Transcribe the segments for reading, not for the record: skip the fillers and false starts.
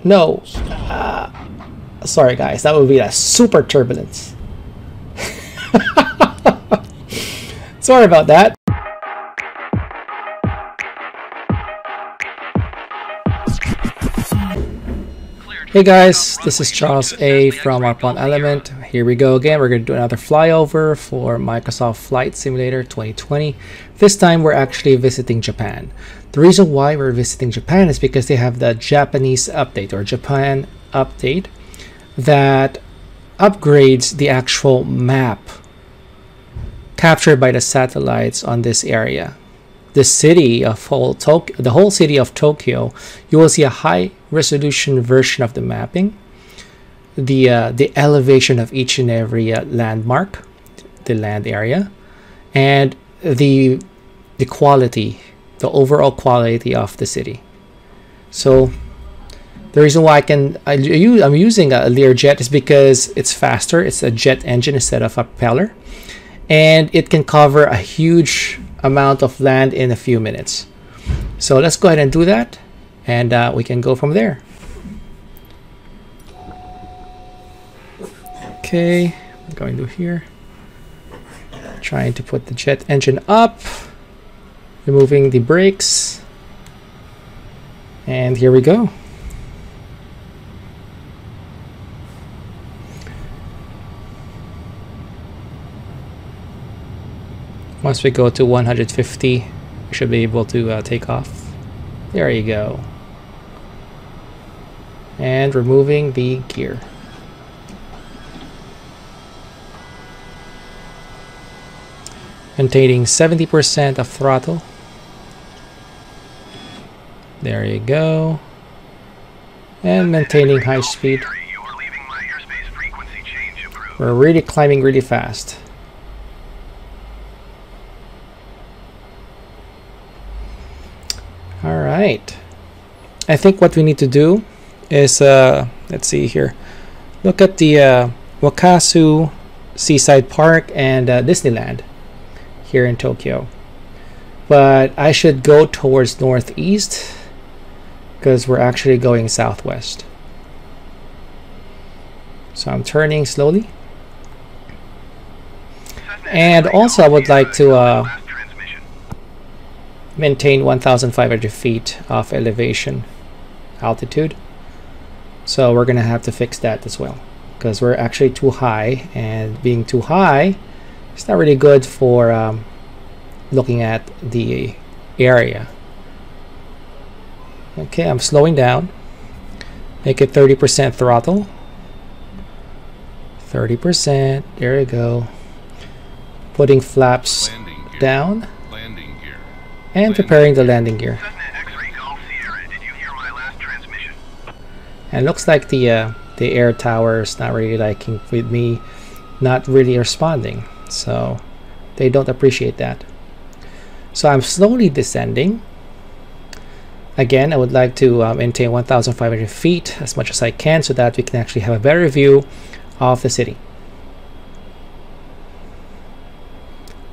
No. Sorry guys, that would be a super turbulence. Sorry about that. Hey guys, this is Charles A from Arpon Element. Here we go again. We're going to do another flyover for Microsoft Flight Simulator 2020. This time we're actually visiting Japan. The reason why we're visiting Japan is because they have the Japanese update or Japan update that upgrades the actual map captured by the satellites on this area. The whole city of Tokyo, you will see a high resolution version of the mapping, the elevation of each and every landmark, the land area, and the quality, the overall quality of the city. So the reason why I'm using a Learjet is because it's faster. It's a jet engine instead of a propeller, and it can cover a huge amount of land in a few minutes. So let's go ahead and do that, and we can go from there. Okay, I'm going to here, trying to put the jet engine up, removing the brakes, and here we go. Once we go to 150, we should be able to take off. There you go. And removing the gear. Maintaining 70% of throttle. There you go. And maintaining high speed. We're really climbing really fast. Alright, I think what we need to do is, let's see here, look at the Wakasu Seaside Park and Disneyland here in Tokyo. But I should go towards northeast because we're actually going southwest. So I'm turning slowly. And also I would like to maintain 1,500 feet of elevation altitude, so we're gonna have to fix that as well because we're actually too high, and being too high it's not really good for looking at the area. Okay, I'm slowing down, make it 30% throttle, 30%, there you go, putting flaps down and preparing the landing gear. And looks like the air tower is not really liking with me, not really responding, so they don't appreciate that. So I'm slowly descending. Again, I would like to maintain 1,500 feet as much as I can so that we can actually have a better view of the city.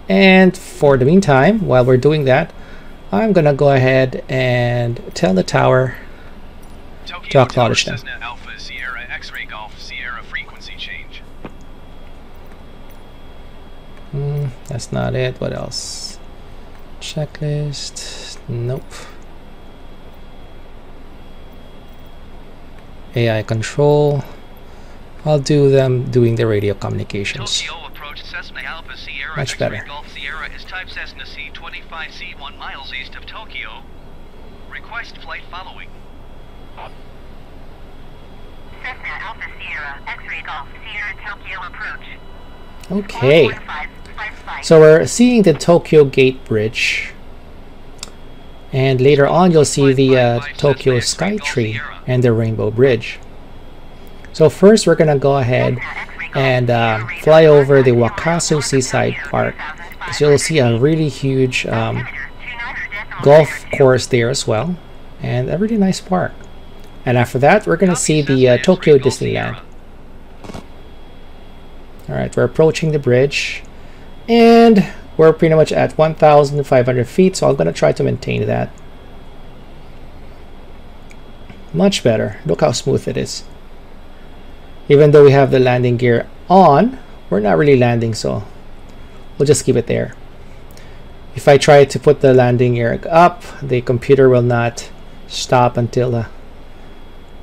And for the meantime, while we're doing that, I'm gonna go ahead and tell the tower to acknowledge them. Alpha Sierra X-ray Golf Sierra frequency change. That's not it. What else? Checklist. Nope. AI control. I'll do them doing the radio communications. Tokyo approach Cessna Alpha Sierra Much better. X-ray Golf Sierra is type Cessna C25C 1 miles east of Tokyo. Request flight following. Cessna Alpha Sierra X-ray Golf Sierra Tokyo approach. Okay. So we're seeing the Tokyo Gate Bridge, and later on you'll see the Tokyo Skytree and the Rainbow Bridge. So first we're gonna go ahead and fly over the Wakasu Seaside Park, because you'll see a really huge golf course there as well, and a really nice park. And after that we're gonna see the Tokyo Disneyland. Alright, we're approaching the bridge, and we're pretty much at 1,500 feet, so I'm gonna try to maintain that. Much better. Look how smooth it is. Even though we have the landing gear on, we're not really landing, so we'll just keep it there. If I try to put the landing gear up, the computer will not stop until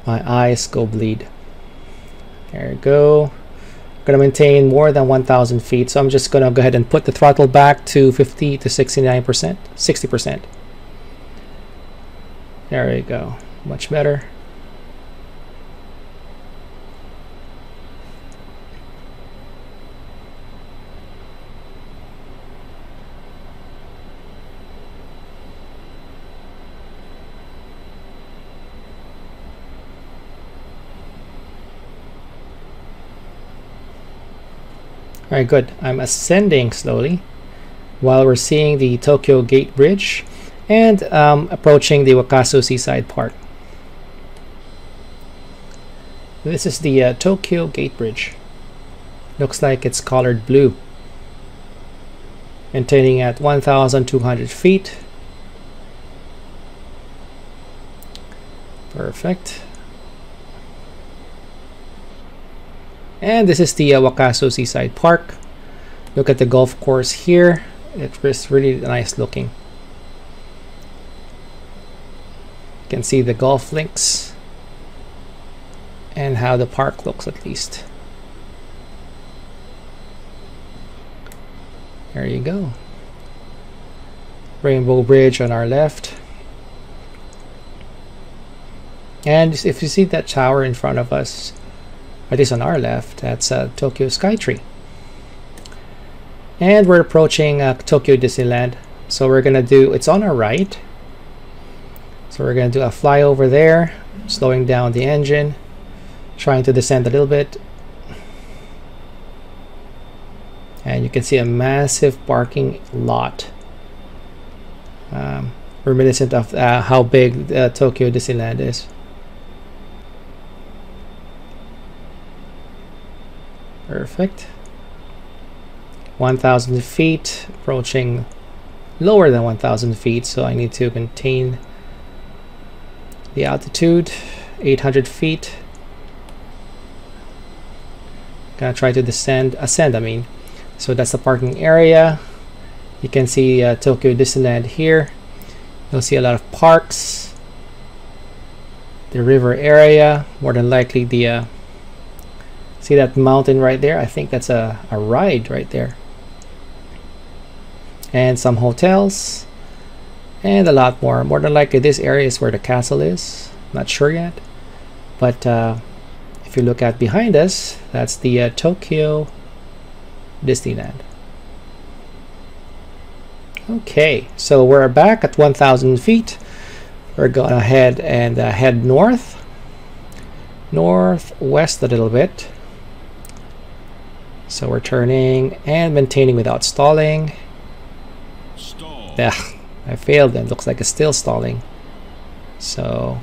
my eyes go bleed. There we go. I'm going to maintain more than 1,000 feet, so I'm just going to go ahead and put the throttle back to 50 to 69%, 60%. There we go. Much better. Alright, good. I'm ascending slowly while we're seeing the Tokyo Gate Bridge and approaching the Wakaso Seaside Park. This is the Tokyo Gate Bridge. Looks like it's colored blue. Maintaining at 1,200 feet. Perfect. And this is the Wakaso Seaside Park. Look at the golf course here. It's really nice looking. You can see the golf links and how the park looks, at least. There you go. Rainbow Bridge on our left. And if you see that tower in front of us, at least on our left, that's Tokyo Skytree. And we're approaching Tokyo Disneyland. So we're gonna do, it's on our right. So we're gonna do a flyover there, slowing down the engine, trying to descend a little bit. And you can see a massive parking lot. Reminiscent of how big Tokyo Disneyland is. Perfect. 1,000 feet, approaching lower than 1,000 feet, so I need to maintain the altitude. 800 feet. Gonna try to ascend I mean. So that's the parking area. You can see Tokyo Disneyland here. You'll see a lot of parks. The river area, more than likely the see that mountain right there? I think that's a ride right there. And some hotels. And a lot more. More than likely this area is where the castle is. Not sure yet. But if you look at behind us, that's the Tokyo Disneyland. Okay, so we're back at 1,000 feet. We're going to head and head northwest a little bit. So we're turning and maintaining without stalling. Stall. Yeah, I failed and looks like it's still stalling. So,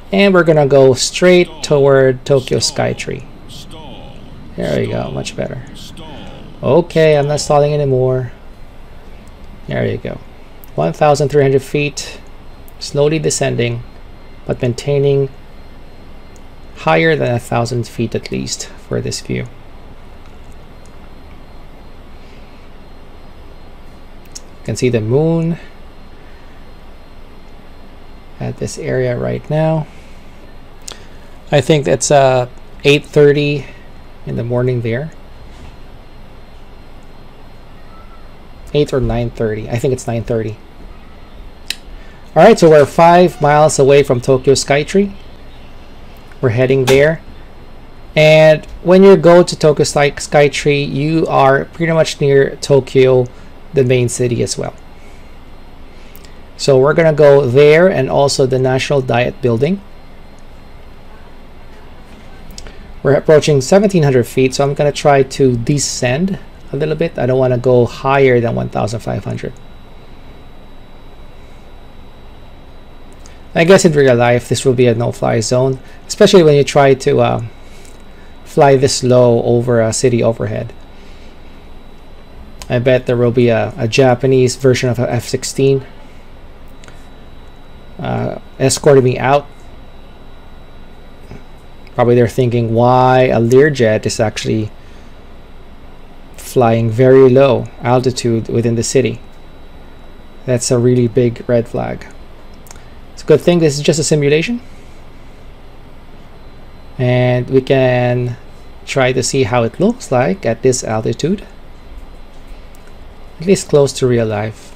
and we're gonna go straight toward Tokyo Skytree. There we go, much better. Okay, I'm not stalling anymore. There you go. 1,300 feet, slowly descending, but maintaining higher than 1,000 feet at least for this view. You can see the moon at this area right now. I think that's 8:30 in the morning there. 8 or 9:30. I think it's 9:30. Alright, so we're 5 miles away from Tokyo Skytree. We're heading there. And when you go to Tokyo Skytree, you are pretty much near Tokyo, the main city as well. So we're gonna go there and also the National Diet Building. We're approaching 1,700 feet, so I'm gonna try to descend a little bit. I don't want to go higher than 1,500. I guess in real life this will be a no-fly zone, especially when you try to fly this low over a city overhead. I bet there will be a Japanese version of a F-16 escorting me out Probably they're thinking why a Learjet is actually flying very low altitude within the city. That's a really big red flag. It's a good thing this is just a simulation. And we can try to see how it looks like at this altitude. At least close to real life.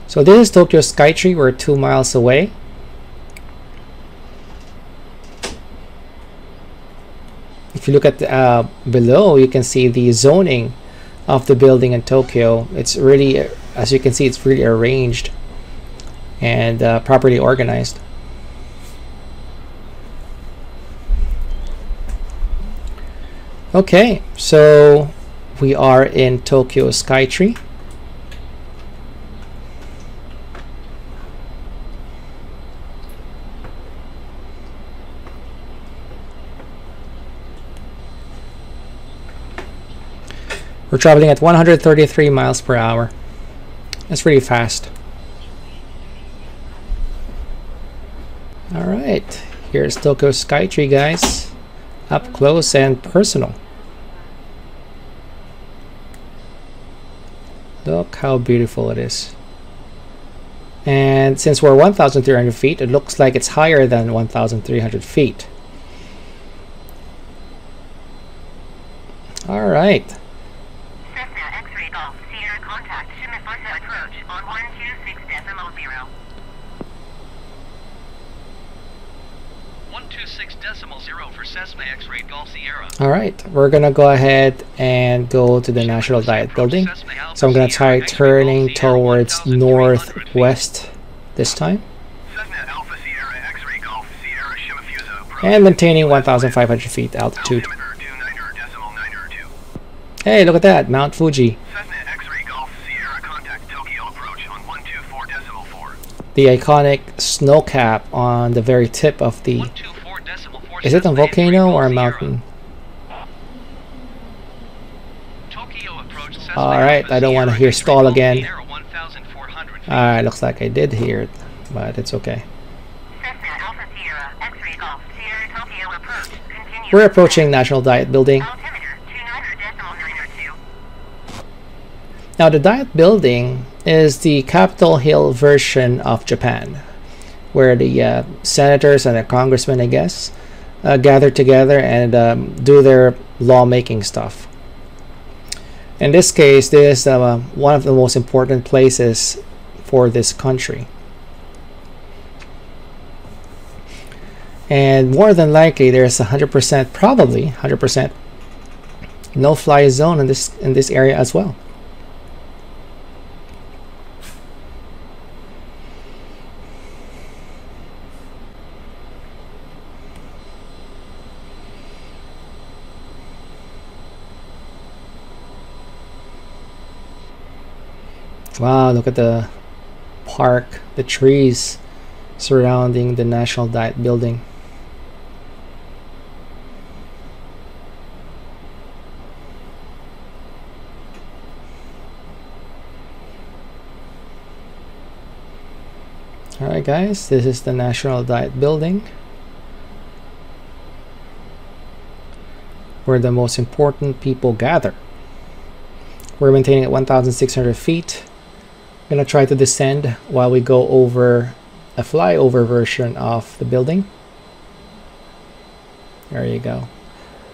So this is Tokyo Skytree. We're 2 miles away. If you look at below, you can see the zoning of the building in Tokyo. It's really, as you can see, it's really arranged and properly organized. Okay, so we are in Tokyo Skytree. We're traveling at 133 miles per hour. That's pretty fast. All right, here's Tokyo Skytree, guys. Up close and personal. Look how beautiful it is. And since we're 1,300 feet, it looks like it's higher than 1,300 feet. All right. Cessna X-ray Golf Sierra contact Shimifasa approach on 126.0. 126.0 for Cessna X-ray Golf Sierra. All right, we're gonna go ahead and go to the National Diet Building. So I'm gonna try turning towards northwest this time and maintaining 1,500 feet altitude. Hey, look at that, Mount Fuji. The iconic snow cap on the very tip of the... Is it a volcano or a mountain? Alright, I don't want to hear stall again. Alright, looks like I did hear it, but it's okay. We're approaching National Diet Building. Now the Diet Building is the Capitol Hill version of Japan, where the senators and the congressmen, I guess, gather together and do their lawmaking stuff. In this case, this is one of the most important places for this country. And more than likely, there's 100%, probably 100% no-fly zone in this area as well. Wow, look at the park, the trees surrounding the National Diet Building. Alright guys, this is the National Diet Building, where the most important people gather. We're maintaining at 1,600 feet. I'm gonna try to descend while we go over a flyover version of the building. There you go.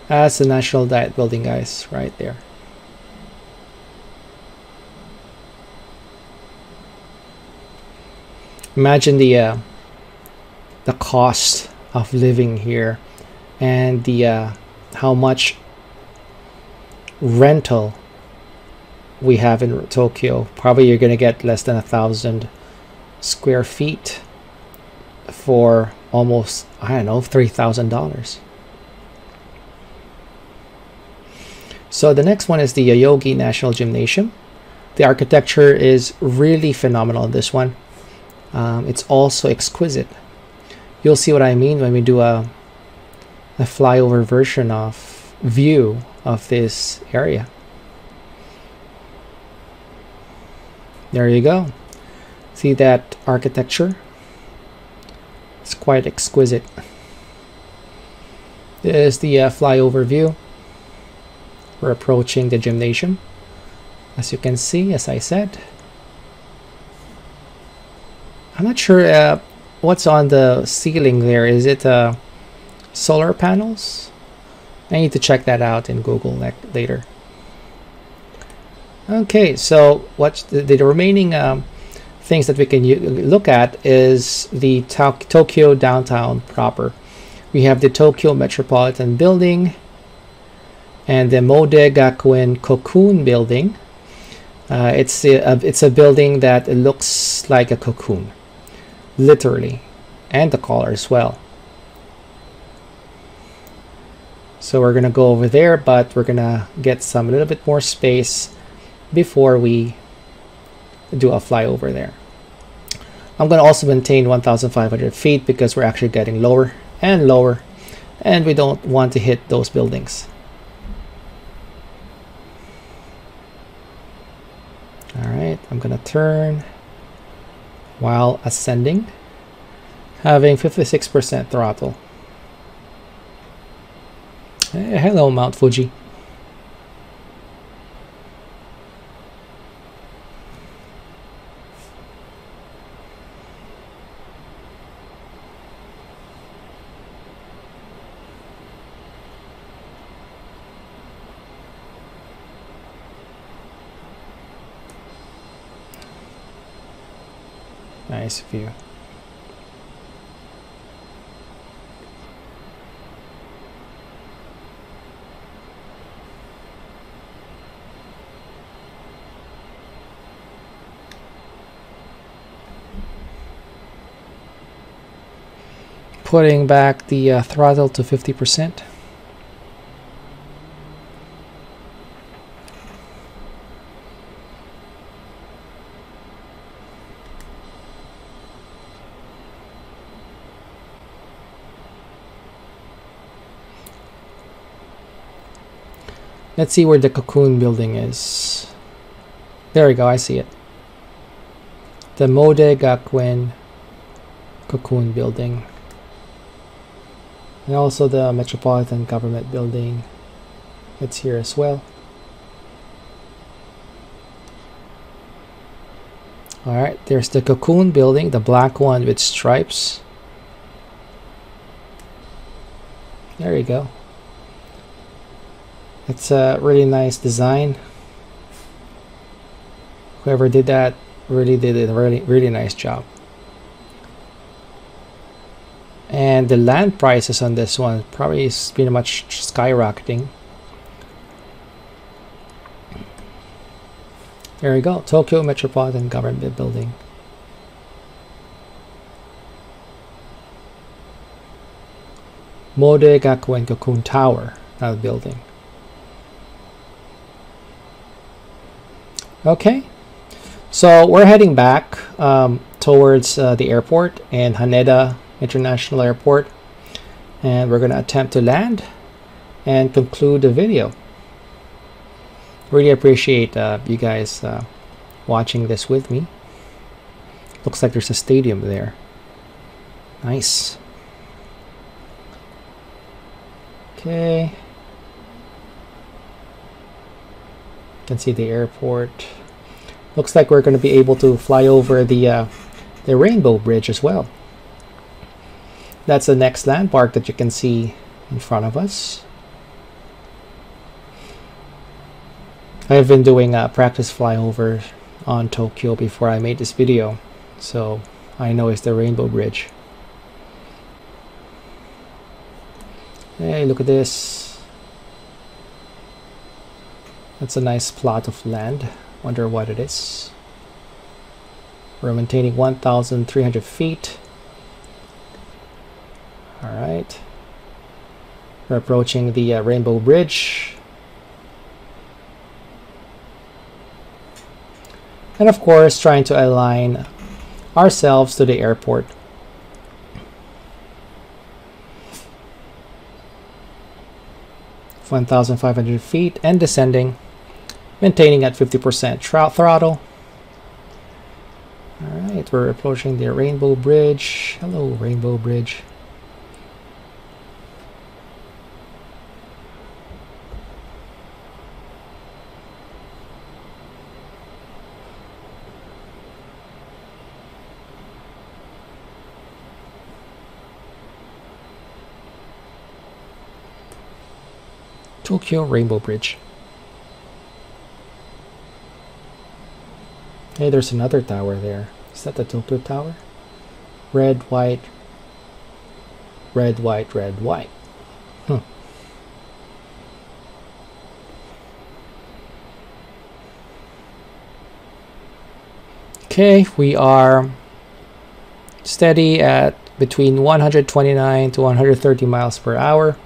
That's the National Diet Building, guys, right there. Imagine the cost of living here and the how much rental we have in Tokyo. Probably you're gonna get less than 1,000 square feet for almost, I don't know, $3,000. So the next one is the Yoyogi National Gymnasium. The architecture is really phenomenal in this one. It's also exquisite. You'll see what I mean when we do a flyover version of view of this area. There you go. See that architecture? It's quite exquisite. This is the flyover view. We're approaching the gymnasium. As you can see, as I said. I'm not sure what's on the ceiling there. Is it solar panels? I need to check that out in Google later. Okay, so what's the remaining things that we can look at is the Tokyo downtown proper. We have the Tokyo Metropolitan Building and the Mode Gakuen Cocoon Building. It's a building that looks like a cocoon, literally, and the color as well. So we're gonna go over there, but we're gonna get a little bit more space before we do a flyover there. I'm gonna also maintain 1,500 feet because we're actually getting lower and lower, and we don't want to hit those buildings. All right, I'm gonna turn while ascending, having 56% throttle. Hey, hello, Mount Fuji. Nice view. Putting back the throttle to 50%. Let's see where the cocoon building is. There we go, I see it. The Mode Gakuen Cocoon Building. And also the Metropolitan Government Building. It's here as well. Alright, there's the Cocoon Building, the black one with stripes. There you go. It's a really nice design. Whoever did that really did a really nice job. And the land prices on this one probably is pretty much skyrocketing. There we go, Tokyo Metropolitan Government Building. Mode Gakuen Cocoon Tower, not a building. Okay, so we're heading back towards the airport and Haneda International Airport, and we're going to attempt to land and conclude the video. Really appreciate you guys watching this with me. Looks like there's a stadium there. Nice. Okay. You can see the airport. Looks like we're going to be able to fly over the Rainbow Bridge as well. That's the next landmark that you can see in front of us. I've been doing practice flyover on Tokyo before I made this video, so I know it's the Rainbow Bridge. Hey, look at this. That's a nice plot of land. Wonder what it is. We're maintaining 1,300 feet. Alright. We're approaching the Rainbow Bridge. And of course, trying to align ourselves to the airport. - 1,500 feet and descending, maintaining at 50% throttle. Alright, we're approaching the Rainbow Bridge. Hello, Rainbow Bridge. Tokyo Rainbow Bridge. Hey, there's another tower there. Is that the Tokyo Tower? Red, white, red, white, red, white. Okay, we are steady at between 129 to 130 miles per hour.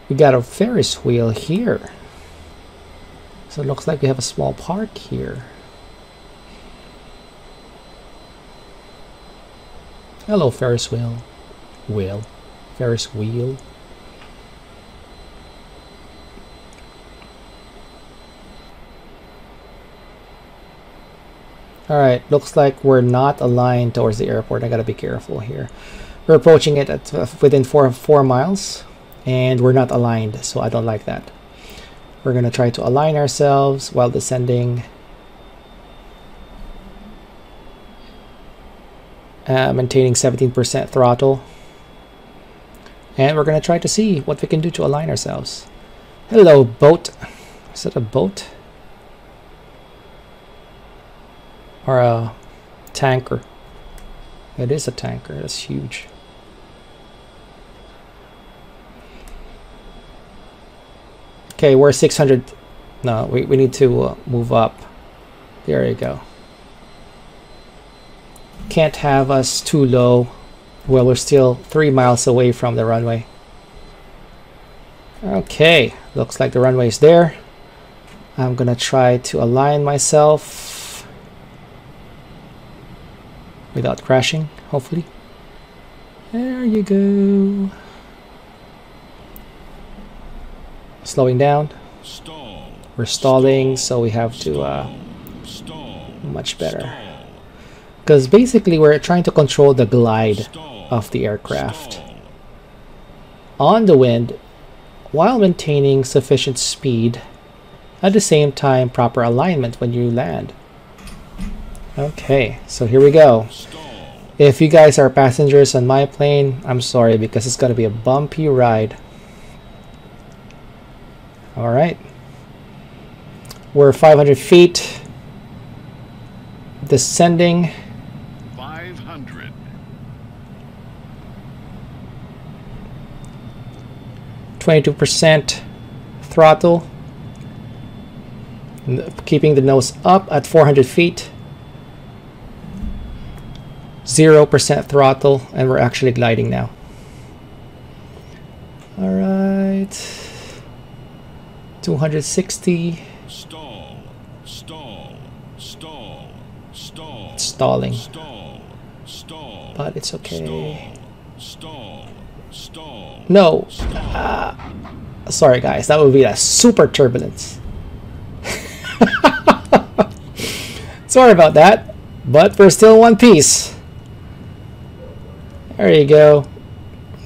We got a Ferris wheel here. So it looks like we have a small park here. Hello, Ferris wheel. Ferris wheel. Alright, looks like we're not aligned towards the airport. I gotta be careful here. We're approaching it at within 4 miles, and we're not aligned, so I don't like that. We're gonna try to align ourselves while descending. Maintaining 17% throttle. And we're gonna try to see what we can do to align ourselves. Hello, boat. Is that a boat? Or a tanker? It is a tanker. That's huge. Okay, we're 600. No, we need to move up. There you go. Can't have us too low. Well, we're still 3 miles away from the runway. Okay, looks like the runway is there. I'm gonna try to align myself without crashing, hopefully. There you go. Slowing down. We're stalling, so we have to much better. Because basically we're trying to control the glide of the aircraft on the wind while maintaining sufficient speed, at the same time proper alignment when you land. Okay, so here we go. If you guys are passengers on my plane, I'm sorry, because it's gonna be a bumpy ride. Alright, we're 500 feet descending. 500. 22% throttle, keeping the nose up at 400 feet. 0% throttle, and we're actually gliding now. All right, 260. Stall. It's stalling, Stall. but it's okay. Stall. No, sorry guys, that would be a super turbulence. Sorry about that, but we're still in one piece. There you go.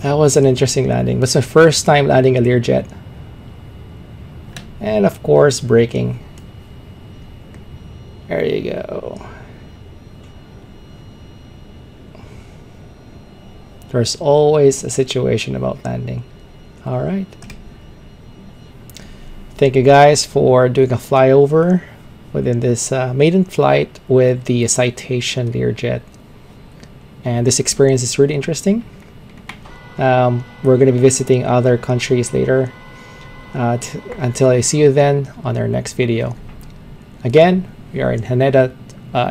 That was an interesting landing. It's my first time landing a Learjet. And of course, braking. There you go. There's always a situation about landing. All right. Thank you guys for doing a flyover within this maiden flight with the Citation Learjet. And this experience is really interesting. We're going to be visiting other countries later. Until I see you then on our next video. Again, we are in Haneda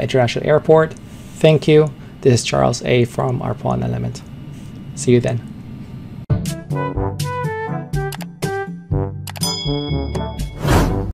International Airport. Thank you. This is Charles A. from Arpon Element. See you then.